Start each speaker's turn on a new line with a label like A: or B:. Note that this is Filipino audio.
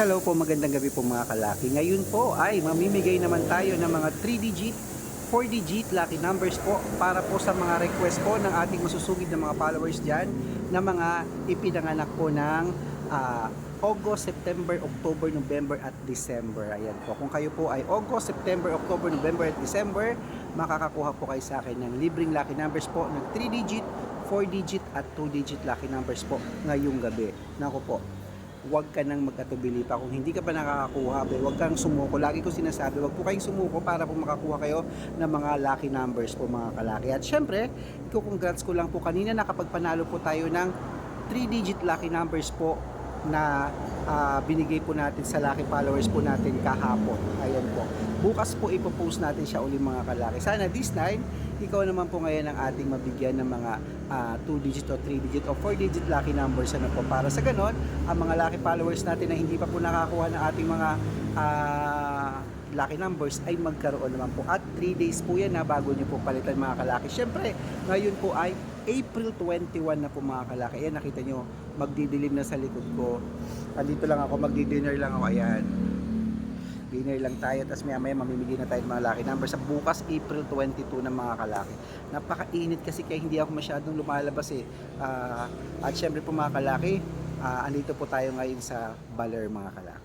A: Hello po, magandang gabi po mga kalaki. Ngayon po ay mamimigay naman tayo ng mga 3-digit, 4-digit lucky numbers po para po sa mga request po ng ating masusugid na mga followers dyan na mga ipinanganak po ng August, September, October, November at December. Ayan po. Kung kayo po ay August, September, October, November at December, makakakuha po kayo sa akin ng libreng lucky numbers po ng 3-digit, 4-digit at 2-digit lucky numbers po ngayong gabi. Naku po, huwag ka nang magkatubili pa. Kung hindi ka pa nakakakuha, huwag kang sumuko. Lagi ko sinasabi, huwag po kayong sumuko para po makakuha kayo ng mga lucky numbers po mga kalaki. At syempre, congrats ko lang po kanina nakapagpanalo po tayo ng 3-digit lucky numbers po na binigay po natin sa lucky followers po natin kahapon. Ayan po. Bukas po ipopost natin siya uli mga kalaki. Sana this time, ikaw naman po ngayon ang ating mabigyan ng mga 2-digit o 3-digit o 4-digit lucky numbers ano po. Para sa ganon, ang mga lucky followers natin na hindi pa po nakakuha ng ating mga lucky numbers ay magkaroon naman po. At 3 days po yan na bago nyo po palitan mga kalaki. Syempre, ngayon po ay April 21 na po mga kalaki. Ayan, nakita nyo, magdidilim na sa likod ko. Andito lang ako, magdi-dinner lang ako. Ayan. Dinner lang tayo, tapos maya mamimigay na tayo ng mga lucky numbers sa bukas April 22 ng mga kalaki. Napakainit kasi kaya hindi ako masyadong lumalabas eh. At syempre po mga kalaki, andito po tayo ngayon sa Baler mga kalaki.